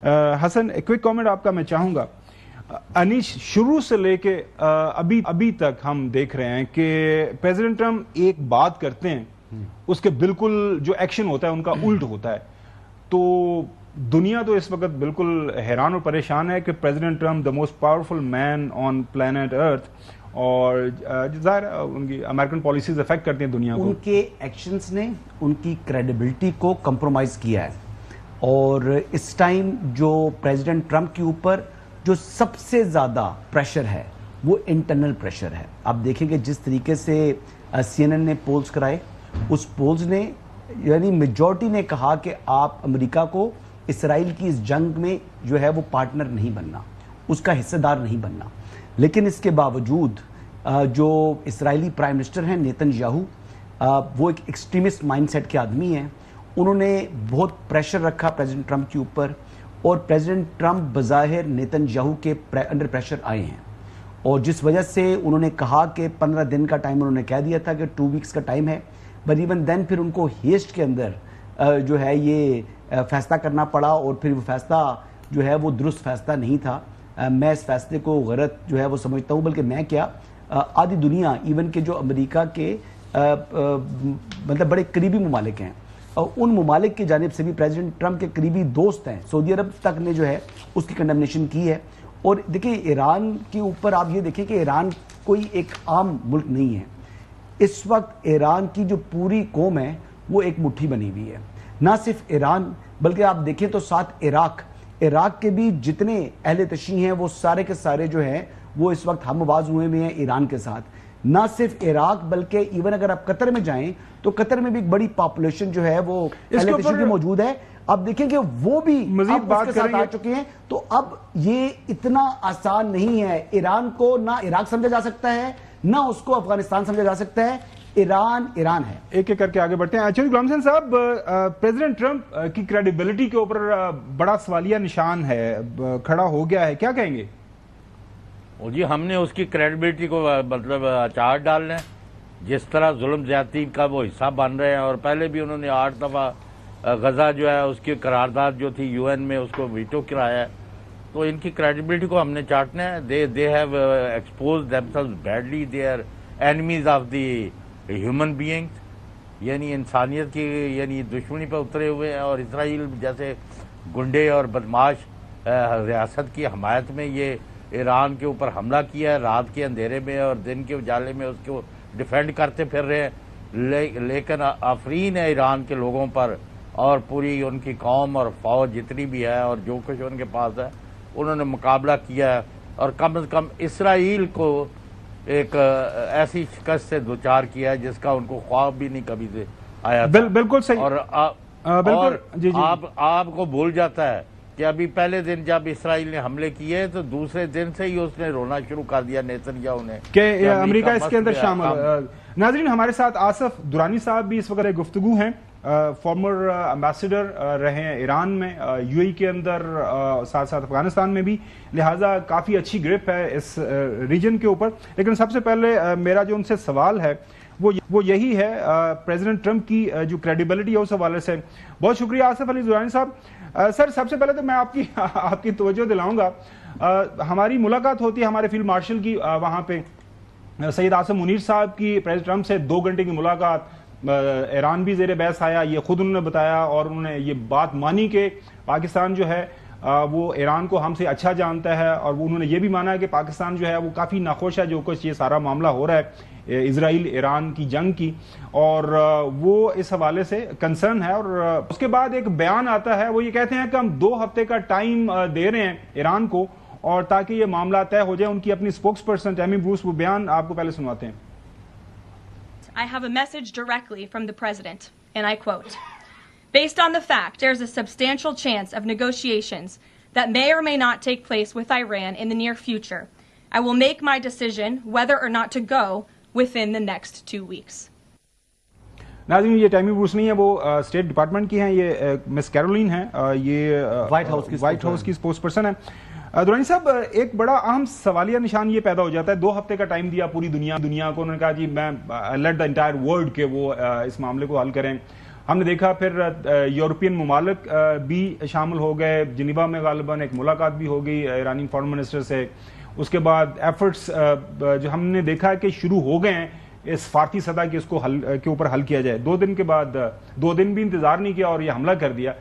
حسن ایک quick comment آپ کا میں چاہوں گا. انیش شروع سے لے کے ابھی تک ہم دیکھ رہے ہیں کہ پریزیڈنٹ ٹرمپ ایک بات کرتے ہیں اس کے بالکل جو ایکشن ہوتا ہے ان کا الٹ ہوتا ہے. تو دنیا تو اس وقت بالکل حیران اور پریشان ہے کہ president Trump the most powerful man on planet earth, اور ظاہر ان کی امریکن پالیسیز افیکٹ کرتی ہیں دنیا کو. ان کے ایکشنز نے ان کی کریڈیبلٹی کو کمپرومائز کیا ہے، اور اس ٹائم جو پریزیڈنٹ ٹرمپ کے اوپر جو سب سے زیادہ پریشر ہے وہ انٹرنل پریشر ہے. آپ دیکھیں کہ جس طریقے سے سی این این نے پولز کرائے، اس پولز نے یعنی میجورٹی نے کہا کہ آپ امریکہ کو اسرائیل کی اس جنگ میں جو ہے وہ پارٹنر نہیں بننا، اس کا حصہ دار نہیں بننا. لیکن اس کے باوجود جو اسرائیلی پرائم منسٹر ہیں نیتن یاہو، وہ ایک ایکسٹریمسٹ مائنڈ سیٹ کے آدمی ہیں. انہوں نے بہت پریشر رکھا پریزیڈنٹ ٹرمپ کے اوپر، اور پریزیڈنٹ ٹرمپ بظاہر نیتن یاہو کے انڈر پریشر آئے ہیں، اور جس وجہ سے انہوں نے کہا کہ 15 دن کا ٹائم انہوں نے کہہ دیا تھا کہ 2 ویکس کا ٹائم ہے، بٹ ایون دین پھر ان کو ہیسٹ کے اندر جو ہے یہ فیصلہ کرنا پڑا، اور پھر وہ فیصلہ جو ہے وہ درست فیصلہ نہیں تھا. میں اس فیصلے کو غلط جو ہے وہ سمجھتا ہوں، بلکہ میں کیا آدھی دنیا ایون کہ جو امریکہ کے مطلب بڑے قریبی ممالک ہیں، ان ممالک کی جانب سے بھی پریزیڈنٹ ٹرمپ کے قریبی دوست ہیں، سعودی عرب تک نے جو ہے اس کی کنڈمنیشن کی ہے. اور دیکھیں ایران کے اوپر آپ یہ دیکھیں کہ ایران کوئی ایک عام ملک نہیں ہے. اس وقت ایران کی جو پوری قوم ہے وہ ایک مٹھی بنی ہوئی ہے. نہ صرف ایران بلکہ آپ دیکھیں تو ساتھ عراق کے بھی جتنے اہل تشیع ہیں وہ سارے کے سارے جو ہیں وہ اس وقت ہم آواز ہوئے ہیں ایران کے ساتھ. نہ صرف عراق بلکہ ایون اگر آپ قطر میں جائیں تو قطر میں بھی ایک بڑی پاپولیشن جو ہے وہ اہل تشیع کی موجود ہے. اب دیکھیں کہ وہ بھی مزید بات کے ساتھ آ چکے ہیں. تو اب یہ اتنا آسان نہیں ہے. ایران کو نہ عراق سمجھا جا سکتا ہے، نہ اس کو افغانستان سمجھا جا سکتا ہے. ایران ہے. ایک ایک کر کے آگے بڑھتے ہیں. غلام حسین صاحب، پریزیڈنٹ ٹرمپ کی کریڈیبلٹی کے اوپر بڑا سوالیہ نشان ہے، کھڑا ہو گیا ہے، کیا کہیں گے؟ جی ہم نے اس کی کریڈیبلٹی کو مطلب اچار ڈالنا ہے. جس طرح ظلم زیادتی کا وہ حصہ بن رہے ہیں، اور پہلے بھی انہوں نے 8 دفعہ غزہ جو ہے اس کی قرارداد جو تھی UN میں اس کو ویٹو کرایا ہے. تو ان کی کریڈیبلٹی کو ہم نے چاٹنا ہے. They have expose themselves badly, they are enemies of the human beings, یعنی انسانیت کی یعنی دشمنی پہ اترے ہوئے ہیں. اور اسرائیل جیسے گنڈے اور بدماش ریاست کی حمایت میں یہ ایران کے اوپر حملہ کیا ہے، رات کے اندھیرے میں اور دن کے اجالے میں اس کو ڈیفینڈ کرتے پھر رہے ہیں. لیکن آفرین ہے ایران کے لوگوں پر اور پوری ان کی قوم اور فوج جتنی بھی ہے اور جو کچھ ان کے پاس ہے، انہوں نے مقابلہ کیا ہے، اور کم از کم اسرائیل کو ایک ایسی شکست سے دوچار کیا ہے جس کا ان کو خواب بھی نہیں کبھی سے آیا تھا. بالکل صحیح. اور آپ کو بھول جاتا ہے کہ ابھی پہلے دن جب اسرائیل نے حملے کیے تو دوسرے دن سے ہی اس نے رونا شروع کر دیا نیتن یاہو نے کہ امریکہ اس کے اندر شامل. ناظرین، ہمارے ساتھ آصف درانی صاحب بھی اس وقت گفتگو ہیں، فارمر امبیسڈر رہے ہیں ایران میں، UAE کے اندر، ساتھ ساتھ افغانستان میں بھی، لہٰذا کافی اچھی گرپ ہے اس ریجن کے اوپر. لیکن سب سے پہلے میرا جو ان سے سوال ہے وہ یہی ہے پریزیڈنٹ ٹرمپ کی جو کریڈیبلٹی ہے اس حوالے سے. بہت شکریہ آصف علی درانی صاحب. سر سب سے پہلے تو میں آپ کی توجہ دلاؤں گا، ہماری ملاقات ہوتی ہے ہمارے فیلڈ مارشل کی، وہاں پہ سید عاصم منیر صاحب کی پریزیڈنٹ ٹرمپ سے 2 گھنٹے کی ملاقات. ایران بھی زیر بحث آیا، یہ خود انہوں نے بتایا، اور انہوں نے یہ بات مانی کہ پاکستان جو ہے وہ ایران کو ہم سے اچھا جانتا ہے، اور انہوں نے یہ بھی مانا ہے کہ پاکستان جو ہے وہ کافی ناخوش ہے جو کچھ یہ سارا معاملہ ہو رہا ہے اسرائیل ایران کی جنگ کی، اور وہ اس حوالے سے کنسرن ہے. اور اس کے بعد ایک بیان آتا ہے، وہ یہ کہتے ہیں کہ ہم 2 ہفتے کا ٹائم دے رہے ہیں ایران کو، اور تاکہ یہ معاملہ طے ہو جائے. ان کی اپنی اسپوکس پرسن ٹیمی بروس وہ بیان آپ کو پہلے سنواتے ہیں. I have a message directly from the President, and I quote, "Based on the fact there is a substantial chance of negotiations that may or may not take place with Iran in the near future, I will make my decision whether or not to go within the next 2 weeks." ناظرین، یہ tummy Bruce نہیں ہے، وہ state department کی ہیں، یہ مس Caroline ہیں، یہ وائٹ ہاؤس کی اسپوکس پرسن ہے. درانی صاحب، ایک بڑا اہم سوالیہ نشان یہ پیدا ہو جاتا ہے، 2 ہفتے کا ٹائم دیا پوری دنیا کو، انہوں نے کہا جی میں لیٹ دا انٹائر ورلڈ کہ وہ اس معاملے کو حل کریں. ہم نے دیکھا پھر یورپین ممالک بھی شامل ہو گئے، جنیوا میں غالباً ایک ملاقات بھی ہو گئی ایرانی فارن منسٹر سے. اس کے بعد ایفرٹس جو ہم نے دیکھا کہ شروع ہو گئے ہیں اس فارسی سطح کے اس کو کے اوپر حل کیا جائے. 2 دن کے بعد 2 دن بھی انتظار نہیں کیا اور یہ حملہ کر دیا.